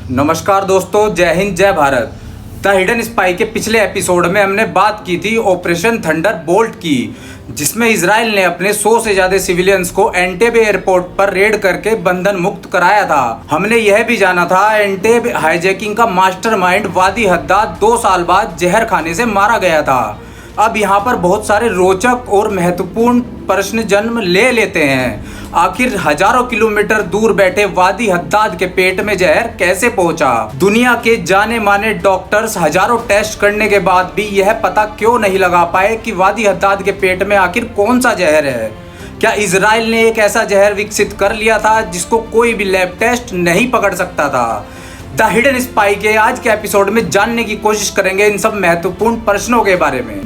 नमस्कार दोस्तों, जय हिंद जय भारत। द हिडन स्पाई के पिछले एपिसोड में हमने बात की थी ऑपरेशन थंडरबोल्ट की, जिसमें इजराइल ने अपने 100 से ज्यादा सिविलियंस को एंटेबे एयरपोर्ट पर रेड करके बंधन मुक्त कराया था। हमने यह भी जाना था एंटेबे हाईजैकिंग का मास्टरमाइंड वादी हद्दाद 2 साल बाद जहर खाने से मारा गया था। अब यहाँ पर बहुत सारे रोचक और महत्वपूर्ण प्रश्न जन्म ले लेते हैं। आखिर हजारों किलोमीटर दूर बैठे वादी हद्दाद के पेट में जहर कैसे पहुंचा? दुनिया के जाने माने डॉक्टर्स हजारों टेस्ट करने के बाद भी यह पता क्यों नहीं लगा पाए कि वादी हद्दाद के पेट में आखिर कौन सा जहर है? क्या इजराइल ने एक ऐसा जहर विकसित कर लिया था जिसको कोई भी लैब टेस्ट नहीं पकड़ सकता था? द हिडन स्पाई के आज के एपिसोड में जानने की कोशिश करेंगे इन सब महत्वपूर्ण प्रश्नों के बारे में।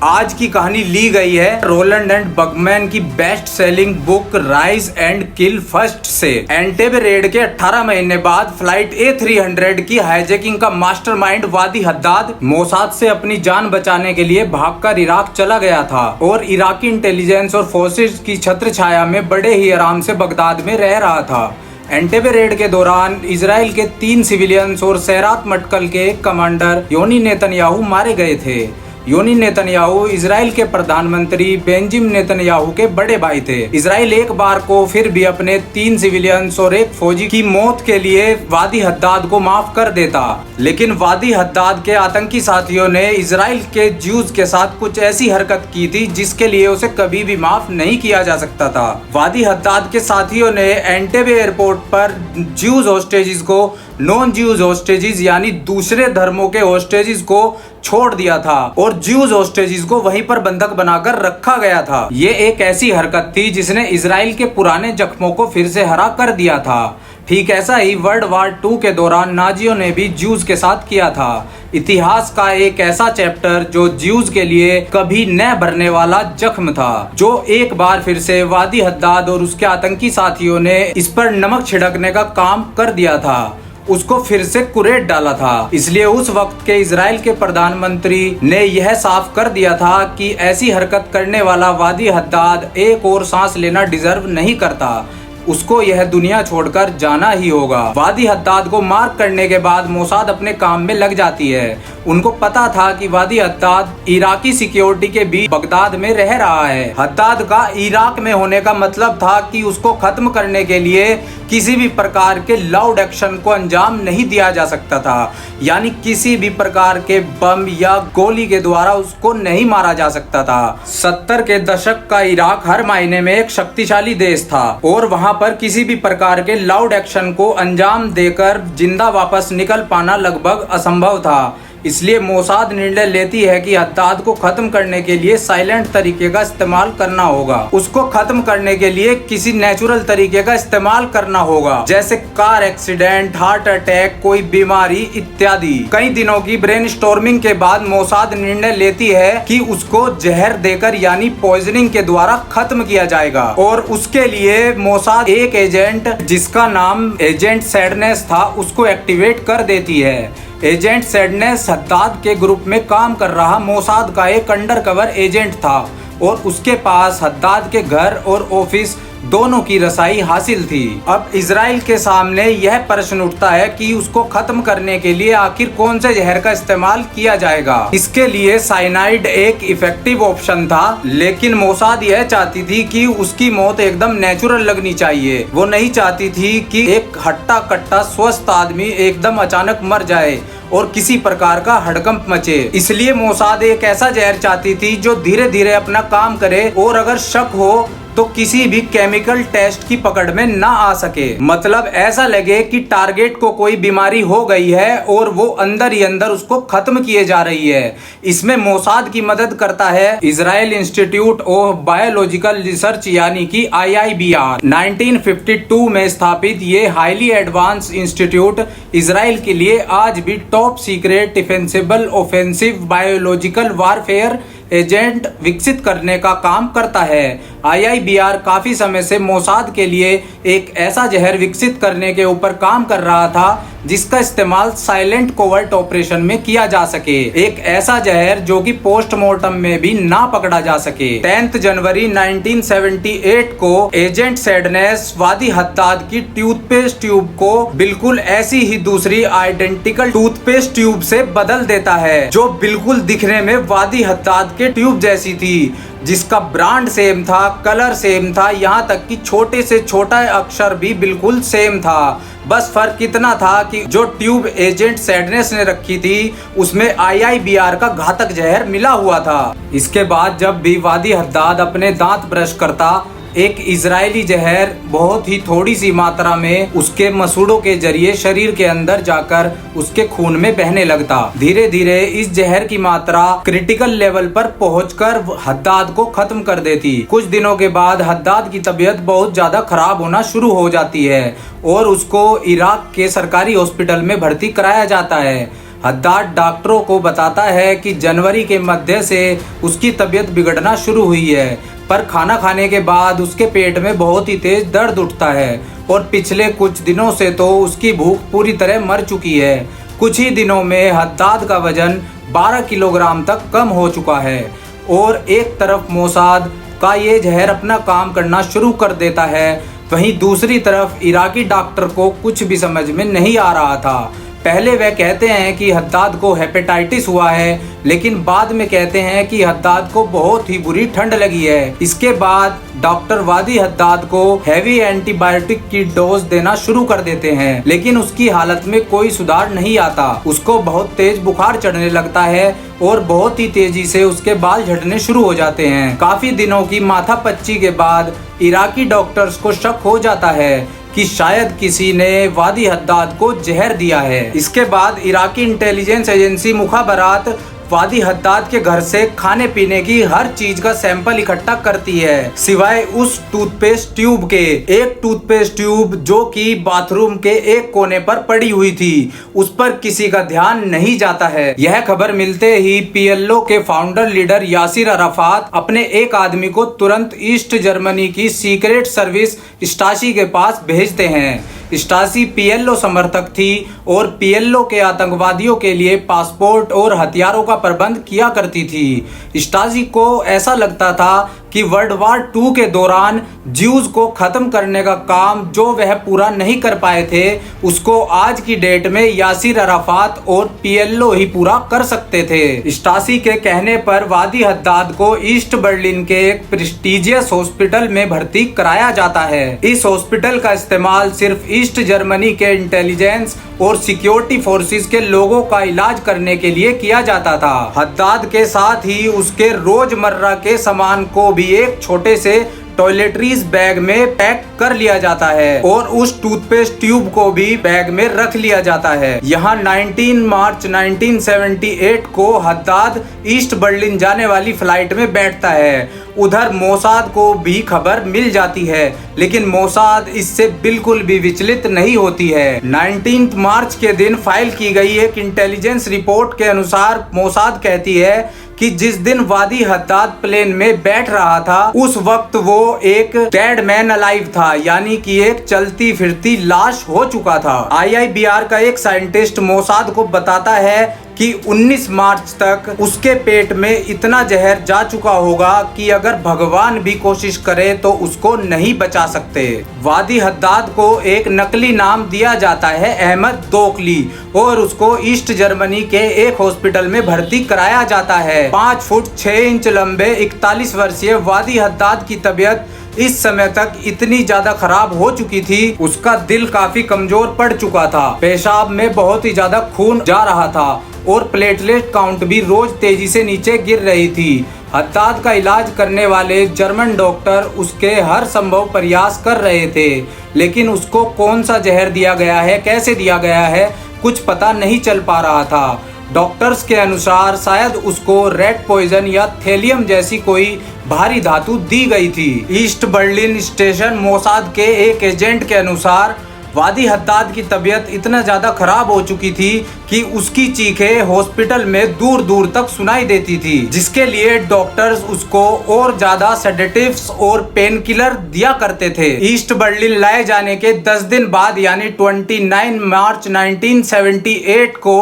आज की कहानी ली गई है रोलैंड एंड बर्गमैन की best selling book rise and kill first से। एंटेबे रेड के 18 महीने बाद फ्लाइट A300 की हाईजैकिंग का मास्टरमाइंड वादी हद्दाद मोसाद से अपनी जान बचाने के लिए भागकर इराक चला गया था और इराकी इंटेलिजेंस और फोर्सेज की छत्र छाया में बड़े ही आराम से बगदाद में रह रहा था। एंटेबे रेड के दौरान इजराइल के 3 सिविलियंस और सैरात मटकल के एक कमांडर योनी नेतन्याहू मारे गए थे। योनी नेतन्याहू इजराइल के प्रधानमंत्री बेंजामिन नेतन्याहू के बड़े भाई थे। इजराइल एक बार को फिर भी अपने 3 सिविलियंस और एक फौजी की मौत के लिए वादी हद्दाद को माफ कर देता, लेकिन वादी हद्दाद के आतंकी साथियों ने इजराइल के ज्यूज के साथ कुछ ऐसी हरकत की थी जिसके लिए उसे कभी भी माफ नहीं किया जा सकता था। वादी हद्दाद के साथियों ने एंटेबे एयरपोर्ट पर ज्यूज होस्टेजेस को नॉन ज्यूज होस्टेजेस यानी दूसरे धर्मों के होस्टेजेस को छोड़ दिया था और ज्यूज होस्टेजेस को वहीं पर बंधक बनाकर रखा गया था। ये एक ऐसी हरकत थी जिसने इजराइल के पुराने जख्मों को फिर से हरा कर दिया था। ठीक ऐसा ही वर्ल्ड वार 2 के दौरान नाजियों ने भी ज्यूज के साथ किया था। इतिहास का एक ऐसा चैप्टर जो ज्यूज के लिए कभी न भरने वाला जख्म था, जो एक बार फिर से वादी हद्दाद और उसके आतंकी साथियों ने इस पर नमक छिड़कने का काम कर दिया था, उसको फिर से कुरेद डाला था। इसलिए उस वक्त के इजराइल के प्रधानमंत्री ने यह साफ कर दिया था कि ऐसी हरकत करने वाला वादी हद्दाद एक और सांस लेना डिजर्व नहीं करता, उसको यह दुनिया छोड़कर जाना ही होगा। वादी हद्दाद को मार्क करने के बाद मोसाद अपने काम में लग जाती है। उनको पता था कि वादी हद्दाद इराकी सिक्योरिटी के बीच बगदाद में रह रहा है। हद्दाद का इराक में होने का मतलब था कि उसको खत्म करने के लिए किसी भी प्रकार के लाउड एक्शन को अंजाम नहीं दिया जा सकता था, यानी किसी भी प्रकार के बम या गोली के द्वारा उसको नहीं मारा जा सकता था। 70 के दशक का इराक हर मायने में एक शक्तिशाली देश था और वहां पर किसी भी प्रकार के लाउड एक्शन को अंजाम देकर जिंदा वापस निकल पाना लगभग असंभव था। इसलिए मोसाद निर्णय लेती है कि हद्दाद को खत्म करने के लिए साइलेंट तरीके का इस्तेमाल करना होगा। उसको खत्म करने के लिए किसी नेचुरल तरीके का इस्तेमाल करना होगा, जैसे कार एक्सीडेंट, हार्ट अटैक, कोई बीमारी इत्यादि। कई दिनों की ब्रेनस्टॉर्मिंग के बाद मोसाद निर्णय लेती है कि उसको जहर देकर यानी पॉइजनिंग के द्वारा खत्म किया जाएगा और उसके लिए मोसाद एक एजेंट जिसका नाम एजेंट सैडनेस था उसको एक्टिवेट कर देती है। एजेंट सैडनेस हद्दाद के ग्रुप में काम कर रहा मोसाद का एक अंडरकवर एजेंट था और उसके पास हद्दाद के घर और ऑफिस दोनों की रसाई हासिल थी। अब इजराइल के सामने यह प्रश्न उठता है कि उसको खत्म करने के लिए आखिर कौन से जहर का इस्तेमाल किया जाएगा। इसके लिए साइनाइड एक इफेक्टिव ऑप्शन था, लेकिन मोसाद यह चाहती थी कि उसकी मौत एकदम नेचुरल लगनी चाहिए। वो नहीं चाहती थी कि एक हट्टा कट्टा स्वस्थ आदमी एकदम अचानक मर जाए और किसी प्रकार का हड़कंप मचे। इसलिए मोसाद एक ऐसा जहर चाहती थी जो धीरे धीरे अपना काम करे और अगर शक हो तो किसी भी केमिकल टेस्ट की पकड़ में ना आ सके। मतलब ऐसा लगे कि टारगेट को कोई बीमारी हो गई है और वो अंदर ही अंदर उसको खत्म किए जा रही है। इसमें मोसाद की मदद करता है Israel institute of biological research यानी कि IIBR। 1952 में स्थापित ये हाईली एडवांस इंस्टीट्यूट इजराइल के लिए आज भी top secret defensible offensive biological warfare agent विकसित करने का काम करता है। IIBR काफी समय से मोसाद के लिए एक ऐसा जहर विकसित करने के ऊपर काम कर रहा था जिसका इस्तेमाल साइलेंट कोवर्ट ऑपरेशन में किया जा सके। एक ऐसा जहर जो कि पोस्टमार्टम में भी ना पकड़ा जा सके। 10 जनवरी 1978 को एजेंट सैडनेस वादी हद्दाद की टूथपेस्ट ट्यूब को बिल्कुल ऐसी ही दूसरी आइडेंटिकल टूथपेस्ट ट्यूब से बदल देता है, जो बिल्कुल दिखने में वादी हद्दाद के ट्यूब जैसी थी, जिसका ब्रांड सेम था, कलर सेम था, यहाँ तक कि छोटे से छोटा अक्षर भी बिल्कुल सेम था। बस फर्क इतना था कि जो ट्यूब एजेंट सैडनेस ने रखी थी उसमें IIBR का घातक जहर मिला हुआ था। इसके बाद जब भी वादी हद्दाद अपने दांत ब्रश करता, एक इजरायली जहर बहुत ही थोड़ी सी मात्रा में उसके मसूड़ों के जरिए शरीर के अंदर जाकर उसके खून में बहने लगता। धीरे धीरे इस जहर की मात्रा क्रिटिकल लेवल पर पहुंचकर हद्दाद को खत्म कर देती। कुछ दिनों के बाद हद्दाद की तबीयत बहुत ज्यादा खराब होना शुरू हो जाती है और उसको इराक के सरकारी हॉस्पिटल में भर्ती कराया जाता है। हद्दाद डॉक्टरों को बताता है कि जनवरी के मध्य से उसकी तबीयत बिगड़ना शुरू हुई है, पर खाना खाने के बाद उसके पेट में बहुत ही तेज दर्द उठता है और पिछले कुछ दिनों से तो उसकी भूख पूरी तरह मर चुकी है। कुछ ही दिनों में हद्दाद का वजन 12 किलोग्राम तक कम हो चुका है और एक तरफ मोसाद का ये जहर अपना काम करना शुरू कर देता है, वहीं दूसरी तरफ इराकी डॉक्टर को कुछ भी समझ में नहीं आ रहा था। पहले वह कहते हैं कि हद्दाद को हेपेटाइटिस हुआ है, लेकिन बाद में कहते हैं कि हद्दाद को बहुत ही बुरी ठंड लगी है। इसके बाद डॉक्टर वादी हद्दाद को हैवी एंटीबायोटिक की डोज देना शुरू कर देते हैं, लेकिन उसकी हालत में कोई सुधार नहीं आता। उसको बहुत तेज बुखार चढ़ने लगता है और बहुत ही तेजी से उसके बाल झड़ने शुरू हो जाते हैं। काफी दिनों की माथापच्ची के बाद इराकी डॉक्टर्स को शक हो जाता है कि शायद किसी ने वादी हद्दाद को जहर दिया है। इसके बाद इराकी इंटेलिजेंस एजेंसी मुखाबरात वादी हद्दाद के घर से खाने पीने की हर चीज का सैंपल इकट्ठा करती है, सिवाय उस टूथपेस्ट ट्यूब के। एक टूथपेस्ट ट्यूब जो कि बाथरूम के एक कोने पर पड़ी हुई थी, उस पर किसी का ध्यान नहीं जाता है। यह खबर मिलते ही PLO के फाउंडर लीडर यासिर अराफात अपने एक आदमी को तुरंत ईस्ट जर्मनी की सीक्रेट सर्विस स्टासी के पास भेजते हैं। स्टासी PLO समर्थक थी और PLO के आतंकवादियों के लिए पासपोर्ट और हथियारों का प्रबंध किया करती थी। स्टासी को ऐसा लगता था कि वर्ल्ड वार 2 के दौरान ज्यूज को खत्म करने का काम जो वह पूरा नहीं कर पाए थे, उसको आज की डेट में यासिर अराफात और PLO ही पूरा कर सकते थे। स्टासी के कहने पर वादी हद्दाद को ईस्ट बर्लिन के एक प्रेस्टिजियस हॉस्पिटल में भर्ती कराया जाता है। इस हॉस्पिटल का इस्तेमाल सिर्फ ईस्ट जर्मनी के इंटेलिजेंस और सिक्योरिटी फोर्सेस के लोगों का इलाज करने के लिए किया जाता था। हद्दाद के साथ ही उसके रोजमर्रा के सामान को भी एक छोटे से टॉयलेटरीज बैग में पैक कर लिया जाता है और उस टूथपेस्ट ट्यूब को भी बैग में रख लिया जाता है। यहाँ 19 मार्च 1978 को हद्दाद ईस्ट बर्लिन जाने वाली फ्लाइट में बैठता है। उधर मोसाद को भी खबर मिल जाती है, लेकिन मोसाद इससे बिल्कुल भी विचलित नहीं होती है। 19 मार्च के दिन फाइल की गई एक इंटेलिजेंस रिपोर्ट के अनुसार मोसाद कहती है कि जिस दिन वादी हद्दाद प्लेन में बैठ रहा था, उस वक्त वो एक डेड मैन अलाइव था, यानी कि एक चलती फिरती लाश हो चुका था। IIBR का एक साइंटिस्ट मोसाद को बताता है कि 19 मार्च तक उसके पेट में इतना जहर जा चुका होगा कि अगर भगवान भी कोशिश करे तो उसको नहीं बचा सकते। वादी हद्दाद को एक नकली नाम दिया जाता है अहमद दोकली और उसको ईस्ट जर्मनी के एक हॉस्पिटल में भर्ती कराया जाता है। 5 फुट 6 इंच लंबे 41 वर्षीय वादी हद्दाद की तबीयत इस समय तक इतनी ज्यादा खराब हो चुकी थी, उसका दिल काफी कमजोर पड़ चुका था, पेशाब में बहुत ही ज्यादा खून जा रहा था और प्लेटलेट काउंट भी रोज तेजी से नीचे गिर रही थी। हद्दाद का इलाज करने वाले जर्मन डॉक्टर उसके हर संभव प्रयास कर रहे थे, लेकिन उसको कौन सा जहर दिया गया है, कैसे दिया गया है, कुछ पता नहीं चल पा रहा था। डॉक्टर्स के अनुसार शायद उसको रेड पॉइजन या थेलियम जैसी कोई भारी धातु दी गई थी। ईस्ट बर्लिन स्टेशन मोसाद के एक एजेंट के अनुसार वादी हद्दाद की तबीयत इतना ज्यादा खराब हो चुकी थी कि उसकी चीखें हॉस्पिटल में दूर दूर तक सुनाई देती थी, जिसके लिए डॉक्टर्स उसको और ज्यादा सेडेटिव्स और पेन किलर दिया करते थे। ईस्ट बर्लिन लाए जाने के 10 दिन बाद यानी 29 मार्च 1978 को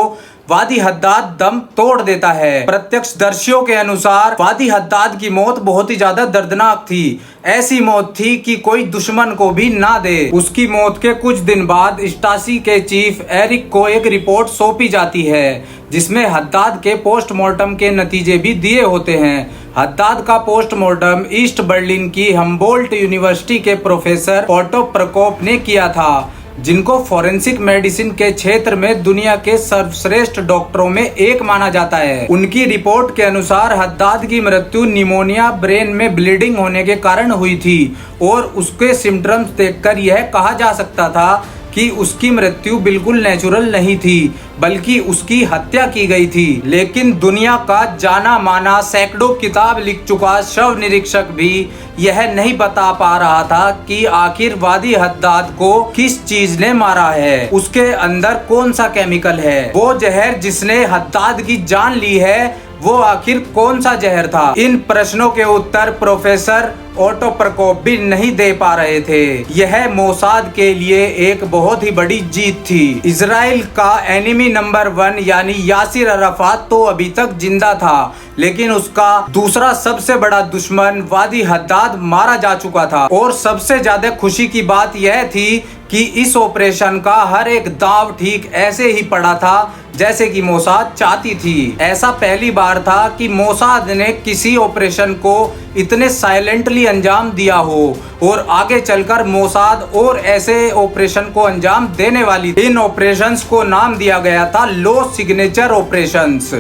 वादी हद्दाद दम तोड़ देता है। प्रत्यक्षदर्शियों के अनुसार वादी हद्दाद की मौत बहुत ही ज्यादा दर्दनाक थी। ऐसी मौत थी कि कोई दुश्मन को भी ना दे। उसकी मौत के कुछ दिन बाद स्टासी के चीफ एरिक को एक रिपोर्ट सौंपी जाती है, जिसमें हद्दाद के पोस्टमार्टम के नतीजे भी दिए होते हैं। हद्दाद का पोस्टमार्टम ईस्ट बर्लिन की हम्बोल्ट यूनिवर्सिटी के प्रोफेसर ओटो प्रकोप ने किया था, जिनको फॉरेंसिक मेडिसिन के क्षेत्र में दुनिया के सर्वश्रेष्ठ डॉक्टरों में एक माना जाता है। उनकी रिपोर्ट के अनुसार हद्दाद की मृत्यु निमोनिया, ब्रेन में ब्लीडिंग होने के कारण हुई थी और उसके सिम्टम्स देखकर यह कहा जा सकता था कि उसकी मृत्यु बिल्कुल नेचुरल नहीं थी, बल्कि उसकी हत्या की गई थी। लेकिन दुनिया का जाना माना सैकड़ों किताब लिख चुका शव निरीक्षक भी यह नहीं बता पा रहा था कि आखिर वादी हद्दाद को किस चीज ने मारा है, उसके अंदर कौन सा केमिकल है। वो जहर जिसने हद्दाद की जान ली है वो आखिर कौन सा जहर था। इन प्रश्नों के उत्तर प्रोफेसर ओटो प्रकोप भी नहीं दे पा रहे थे। यह मोसाद के लिए एक बहुत ही बड़ी जीत थी। इजराइल का एनिमी नंबर 1 यानी यासिर अराफात तो अभी तक जिंदा था, लेकिन उसका दूसरा सबसे बड़ा दुश्मन वादी हद्दाद मारा जा चुका था। और सबसे ज्यादा खुशी की बात यह थी कि इस ऑपरेशन का हर एक दांव ठीक ऐसे ही पड़ा था जैसे कि मोसाद चाहती थी। ऐसा पहली बार था कि मोसाद ने किसी ऑपरेशन को इतने साइलेंटली अंजाम दिया हो और आगे चलकर मोसाद और ऐसे ऑपरेशन को अंजाम देने वाली। इन ऑपरेशंस को नाम दिया गया था लो सिग्नेचर ऑपरेशंस।